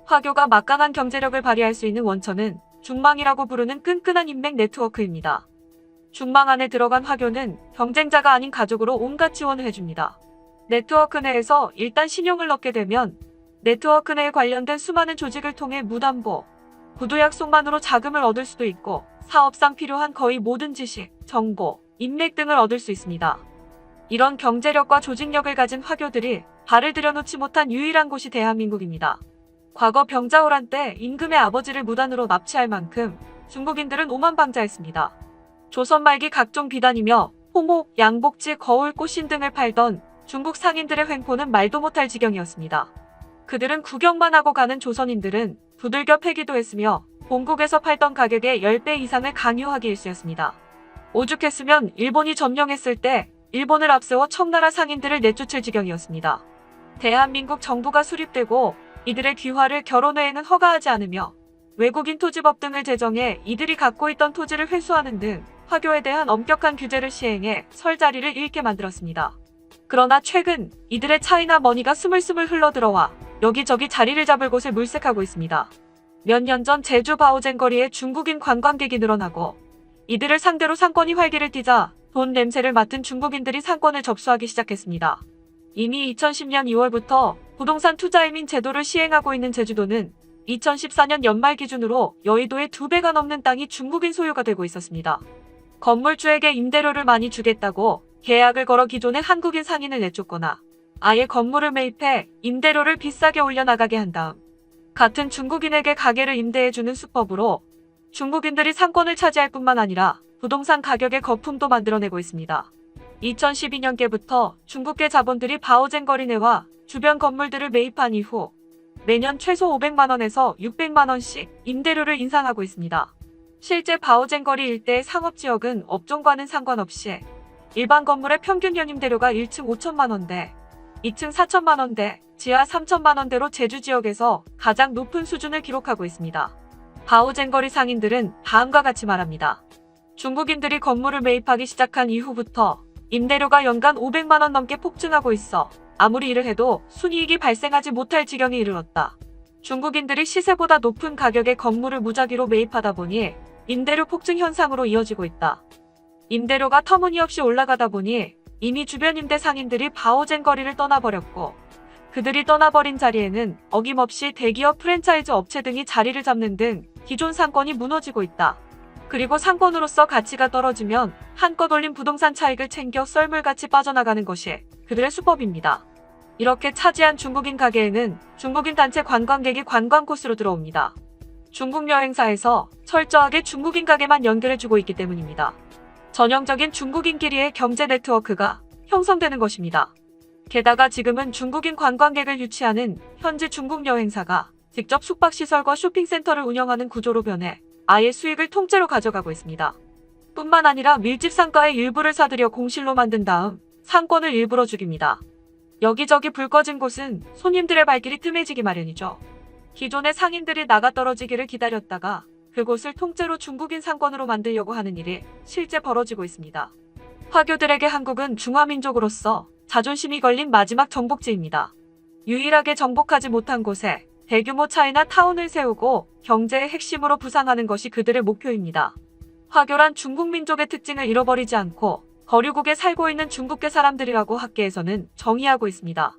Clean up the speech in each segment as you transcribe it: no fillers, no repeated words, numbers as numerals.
화교가 막강한 경제력을 발휘할 수 있는 원천은 중망이라고 부르는 끈끈한 인맥 네트워크입니다. 중망 안에 들어간 화교는 경쟁자가 아닌 가족으로 온갖 지원을 해줍니다. 네트워크 내에서 일단 신용을 얻게 되면 네트워크 내에 관련된 수많은 조직을 통해 무담보, 구두 약속만으로 자금을 얻을 수도 있고 사업상 필요한 거의 모든 지식, 정보, 인맥 등을 얻을 수 있습니다. 이런 경제력과 조직력을 가진 화교들이 발을 들여놓지 못한 유일한 곳이 대한민국입니다. 과거 병자호란 때 임금의 아버지를 무단으로 납치할 만큼 중국인들은 오만방자했습니다. 조선 말기 각종 비단이며 호목, 양복지, 거울, 꽃신 등을 팔던 중국 상인들의 횡포는 말도 못할 지경이었습니다. 그들은 구경만 하고 가는 조선인들은 두들겨 패기도 했으며 본국에서 팔던 가격의 10배 이상을 강요하기 일쑤였습니다. 오죽했으면 일본이 점령했을 때 일본을 앞세워 청나라 상인들을 내쫓을 지경이었습니다. 대한민국 정부가 수립되고 이들의 귀화를 결혼 외에는 허가하지 않으며 외국인 토지법 등을 제정해 이들이 갖고 있던 토지를 회수하는 등 화교에 대한 엄격한 규제를 시행해 설 자리를 잃게 만들었습니다. 그러나 최근 이들의 차이나 머니가 스물스물 흘러들어와 여기저기 자리를 잡을 곳을 물색하고 있습니다. 몇 년 전 제주 바오젠 거리에 중국인 관광객이 늘어나고 이들을 상대로 상권이 활기를 띠자 돈 냄새를 맡은 중국인들이 상권을 접수하기 시작했습니다. 이미 2010년 2월부터 부동산 투자이민 제도를 시행하고 있는 제주도는 2014년 연말 기준으로 여의도의 2배가 넘는 땅이 중국인 소유가 되고 있었습니다. 건물주에게 임대료를 많이 주겠다고 계약을 걸어 기존의 한국인 상인을 내쫓거나 아예 건물을 매입해 임대료를 비싸게 올려나가게 한 다음 같은 중국인에게 가게를 임대해주는 수법으로 중국인들이 상권을 차지할 뿐만 아니라 부동산 가격의 거품도 만들어내고 있습니다. 2012년께부터 중국계 자본들이 바오젠 거리 내와 주변 건물들을 매입한 이후 매년 최소 500만원에서 600만원씩 임대료를 인상하고 있습니다. 실제 바오젠 거리 일대의 상업지역은 업종과는 상관없이 일반 건물의 평균 연임대료가 1층 5천만원대, 2층 4천만원대, 지하 3천만원대로 제주 지역에서 가장 높은 수준을 기록하고 있습니다. 바오젠 거리 상인들은 다음과 같이 말합니다. 중국인들이 건물을 매입하기 시작한 이후부터 임대료가 연간 500만원 넘게 폭증하고 있어 아무리 일을 해도 순이익이 발생하지 못할 지경에 이르렀다. 중국인들이 시세보다 높은 가격의 건물을 무작위로 매입하다 보니 임대료 폭증 현상으로 이어지고 있다. 임대료가 터무니없이 올라가다 보니 이미 주변 임대 상인들이 바오젠 거리를 떠나버렸고 그들이 떠나버린 자리에는 어김없이 대기업 프랜차이즈 업체 등이 자리를 잡는 등 기존 상권이 무너지고 있다. 그리고 상권으로서 가치가 떨어지면 한껏 올린 부동산 차익을 챙겨 썰물같이 빠져나가는 것이 그들의 수법입니다. 이렇게 차지한 중국인 가게에는 중국인 단체 관광객이 관광 코스로 들어옵니다. 중국 여행사에서 철저하게 중국인 가게만 연결해주고 있기 때문입니다. 전형적인 중국인끼리의 경제 네트워크가 형성되는 것입니다. 게다가 지금은 중국인 관광객을 유치하는 현지 중국 여행사가 직접 숙박시설과 쇼핑센터를 운영하는 구조로 변해 아예 수익을 통째로 가져가고 있습니다. 뿐만 아니라 밀집 상가의 일부를 사들여 공실로 만든 다음 상권을 일부러 죽입니다. 여기저기 불 꺼진 곳은 손님들의 발길이 뜸해지기 마련이죠. 기존의 상인들이 나가 떨어지기를 기다렸다가 그곳을 통째로 중국인 상권으로 만들려고 하는 일이 실제 벌어지고 있습니다. 화교들에게 한국은 중화민족으로서 자존심이 걸린 마지막 정복지입니다. 유일하게 정복하지 못한 곳에 대규모 차이나 타운을 세우고 경제의 핵심으로 부상하는 것이 그들의 목표입니다. 화교란 중국 민족의 특징을 잃어버리지 않고 거류국에 살고 있는 중국계 사람들이라고 학계에서는 정의하고 있습니다.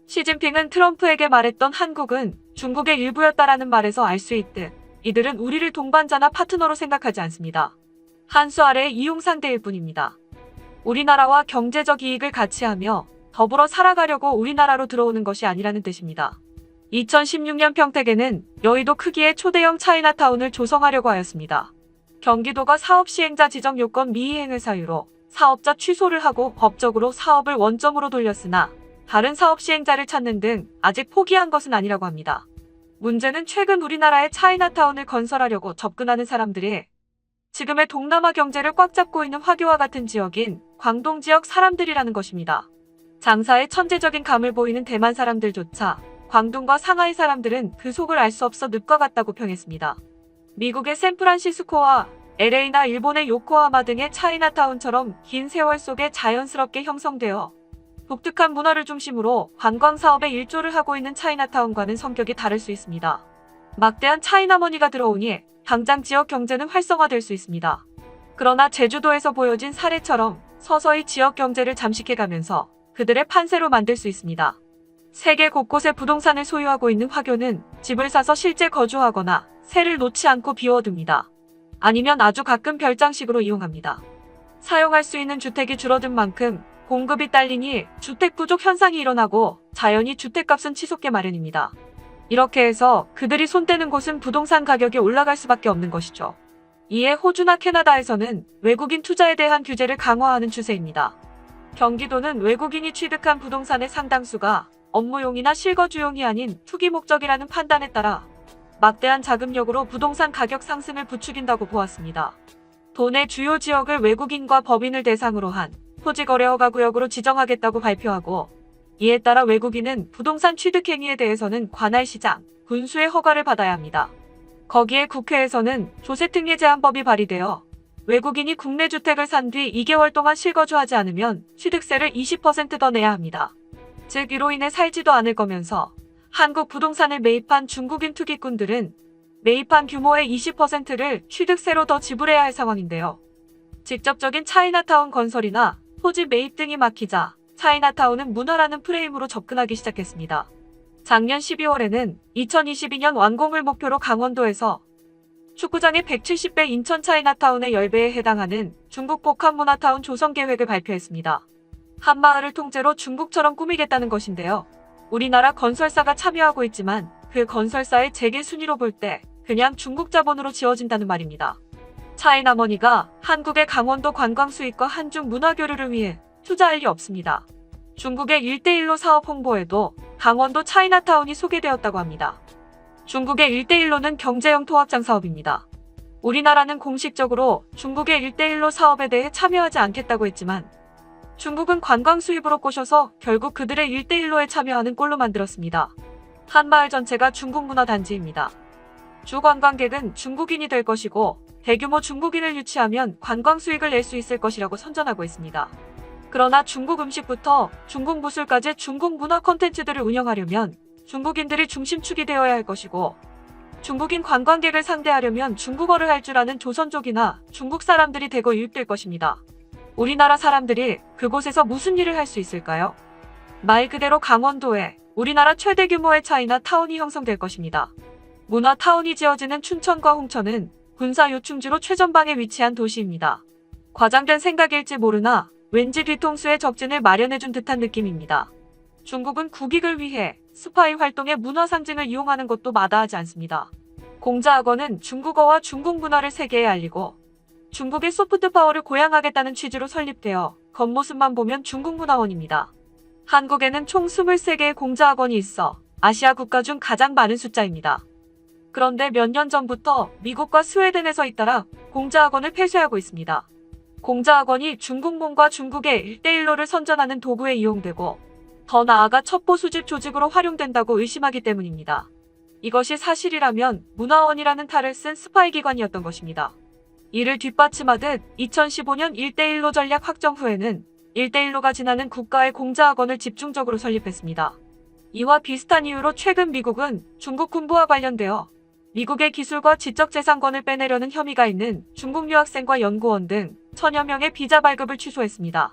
시진핑은 트럼프에게 말했던 한국은 중국의 일부였다라는 말에서 알 수 있듯 이들은 우리를 동반자나 파트너로 생각하지 않습니다. 한 수 아래의 이용상대일 뿐입니다. 우리나라와 경제적 이익을 같이 하며 더불어 살아가려고 우리나라로 들어오는 것이 아니라는 뜻입니다. 2016년 평택에는 여의도 크기의 초대형 차이나타운을 조성하려고 하였습니다. 경기도가 사업 시행자 지정 요건 미이행을 사유로 사업자 취소를 하고 법적으로 사업을 원점으로 돌렸으나 다른 사업 시행자를 찾는 등 아직 포기한 것은 아니라고 합니다. 문제는 최근 우리나라에 차이나타운을 건설하려고 접근하는 사람들이 지금의 동남아 경제를 꽉 잡고 있는 화교와 같은 지역인 광동 지역 사람들이라는 것입니다. 장사에 천재적인 감을 보이는 대만 사람들조차 광동과 상하이 사람들은 그 속을 알 수 없어 늪과 같다고 평했습니다. 미국의 샌프란시스코와 LA나 일본의 요코하마 등의 차이나타운처럼 긴 세월 속에 자연스럽게 형성되어 독특한 문화를 중심으로 관광사업에 일조를 하고 있는 차이나타운과는 성격이 다를 수 있습니다. 막대한 차이나머니가 들어오니 당장 지역 경제는 활성화될 수 있습니다. 그러나 제주도에서 보여진 사례처럼 서서히 지역 경제를 잠식해가면서 그들의 판세로 만들 수 있습니다. 세계 곳곳에 부동산을 소유하고 있는 화교는 집을 사서 실제 거주하거나 세를 놓지 않고 비워둡니다. 아니면 아주 가끔 별장식으로 이용합니다. 사용할 수 있는 주택이 줄어든 만큼 공급이 딸리니 주택 부족 현상이 일어나고 자연히 주택값은 치솟게 마련입니다. 이렇게 해서 그들이 손대는 곳은 부동산 가격이 올라갈 수밖에 없는 것이죠. 이에 호주나 캐나다에서는 외국인 투자에 대한 규제를 강화하는 추세입니다. 경기도는 외국인이 취득한 부동산의 상당수가 업무용이나 실거주용이 아닌 투기 목적이라는 판단에 따라 막대한 자금력으로 부동산 가격 상승을 부추긴다고 보았습니다. 도내 주요 지역을 외국인과 법인을 대상으로 한 토지거래허가 구역으로 지정하겠다고 발표하고, 이에 따라 외국인은 부동산 취득 행위에 대해서는 관할시장, 군수의 허가를 받아야 합니다. 거기에 국회에서는 조세특례 제한법이 발의되어 외국인이 국내 주택을 산 뒤 2개월 동안 실거주하지 않으면 취득세를 20% 더 내야 합니다. 즉 이로 인해 살지도 않을 거면서 한국 부동산을 매입한 중국인 투기꾼들은 매입한 규모의 20%를 취득세로 더 지불해야 할 상황인데요. 직접적인 차이나타운 건설이나 토지 매입 등이 막히자 차이나타운은 문화라는 프레임으로 접근하기 시작했습니다. 작년 12월에는 2022년 완공을 목표로 강원도에서 축구장의 170배 인천 차이나타운의 10배에 해당하는 중국 복합문화타운 조성 계획을 발표했습니다. 한 마을을 통째로 중국처럼 꾸미겠다는 것인데요. 우리나라 건설사가 참여하고 있지만 그 건설사의 재계 순위로 볼 때 그냥 중국 자본으로 지어진다는 말입니다. 차이나머니가 한국의 강원도 관광 수익과 한중 문화 교류를 위해 투자할 리 없습니다. 중국의 1대1로 사업 홍보에도 강원도 차이나타운이 소개되었다고 합니다. 중국의 1대1로는 경제형 토합장 사업입니다. 우리나라는 공식적으로 중국의 1대1로 사업에 대해 참여하지 않겠다고 했지만 중국은 관광 수입으로 꼬셔서 결국 그들의 1대1로에 참여하는 꼴로 만들었습니다. 한 마을 전체가 중국 문화 단지입니다. 주 관광객은 중국인이 될 것이고 대규모 중국인을 유치하면 관광 수익을 낼 수 있을 것이라고 선전하고 있습니다. 그러나 중국 음식부터 중국 무술까지 중국 문화 콘텐츠들을 운영하려면 중국인들이 중심축이 되어야 할 것이고, 중국인 관광객을 상대하려면 중국어를 할 줄 아는 조선족이나 중국 사람들이 대거 유입될 것입니다. 우리나라 사람들이 그곳에서 무슨 일을 할 수 있을까요? 말 그대로 강원도에 우리나라 최대 규모의 차이나타운이 형성될 것입니다. 문화타운이 지어지는 춘천과 홍천은 군사 요충지로 최전방에 위치한 도시입니다. 과장된 생각일지 모르나 왠지 뒤통수에 적진을 마련해준 듯한 느낌입니다. 중국은 국익을 위해 스파이 활동의 문화 상징을 이용하는 것도 마다하지 않습니다. 공자학원은 중국어와 중국 문화를 세계에 알리고 중국의 소프트 파워를 고양하겠다는 취지로 설립되어 겉모습만 보면 중국문화원입니다. 한국에는 총 23개의 공자학원이 있어 아시아 국가 중 가장 많은 숫자입니다. 그런데 몇 년 전부터 미국과 스웨덴에서 잇따라 공자학원을 폐쇄하고 있습니다. 공자학원이 중국몽과 중국의 1대1로를 선전하는 도구에 이용되고 더 나아가 첩보 수집 조직으로 활용된다고 의심하기 때문입니다. 이것이 사실이라면 문화원이라는 탈을 쓴 스파이 기관이었던 것입니다. 이를 뒷받침하듯 2015년 1대1로 전략 확정 후에는 1대1로가 지나는 국가의 공자학원을 집중적으로 설립했습니다. 이와 비슷한 이유로 최근 미국은 중국 군부와 관련되어 미국의 기술과 지적재산권을 빼내려는 혐의가 있는 중국 유학생과 연구원 등 천여 명의 비자 발급을 취소했습니다.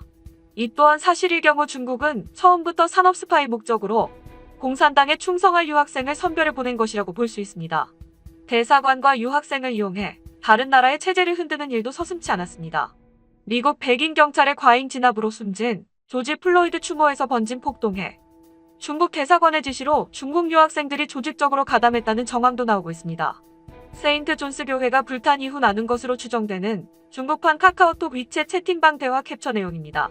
이 또한 사실일 경우 중국은 처음부터 산업 스파이 목적으로 공산당에 충성할 유학생을 선별해 보낸 것이라고 볼 수 있습니다. 대사관과 유학생을 이용해 다른 나라의 체제를 흔드는 일도 서슴지 않았습니다. 미국 백인 경찰의 과잉 진압으로 숨진 조지 플로이드 추모에서 번진 폭동에 중국 대사관의 지시로 중국 유학생들이 조직적으로 가담했다는 정황도 나오고 있습니다. 세인트 존스 교회가 불탄 이후 나눈 것으로 추정되는 중국판 카카오톡 위챗 채팅방 대화 캡처 내용입니다.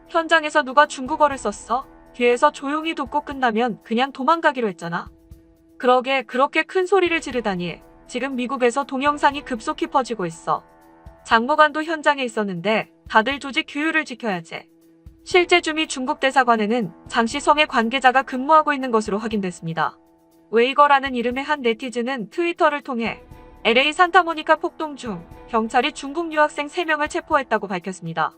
현장에서 누가 중국어를 썼어? 뒤에서 조용히 돕고 끝나면 그냥 도망가기로 했잖아. 그러게 그렇게 큰 소리를 지르다니. 지금 미국에서 동영상이 급속히 퍼지고 있어. 장모관도 현장에 있었는데 다들 조직 규율을 지켜야지. 실제 주미 중국 대사관에는 장씨 성의 관계자가 근무하고 있는 것으로 확인됐습니다. 웨이거라는 이름의 한 네티즌은 트위터를 통해 LA 산타모니카 폭동 중 경찰이 중국 유학생 3명을 체포했다고 밝혔습니다.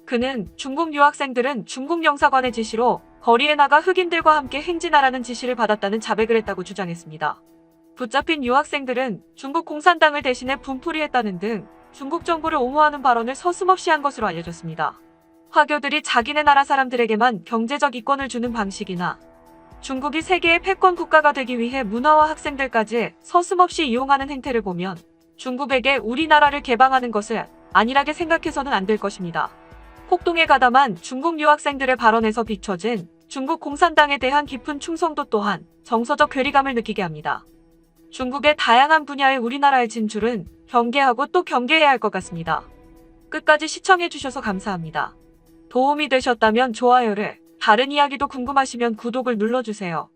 그는 중국 유학생들은 중국 영사관의 지시로 거리에 나가 흑인들과 함께 행진하라는 지시를 받았다는 자백을 했다고 주장했습니다. 붙잡힌 유학생들은 중국 공산당을 대신해 분풀이했다는 등 중국 정부를 옹호하는 발언을 서슴없이 한 것으로 알려졌습니다. 화교들이 자기네 나라 사람들에게만 경제적 이권을 주는 방식이나 중국이 세계의 패권 국가가 되기 위해 문화와 학생들까지 서슴없이 이용하는 행태를 보면 중국에게 우리나라를 개방하는 것을 안일하게 생각해서는 안 될 것입니다. 폭동에 가담한 중국 유학생들의 발언에서 비춰진 중국 공산당에 대한 깊은 충성도 또한 정서적 괴리감을 느끼게 합니다. 중국의 다양한 분야의 우리나라의 진출은 경계하고 또 경계해야 할 것 같습니다. 끝까지 시청해주셔서 감사합니다. 도움이 되셨다면 좋아요를, 다른 이야기도 궁금하시면 구독을 눌러주세요.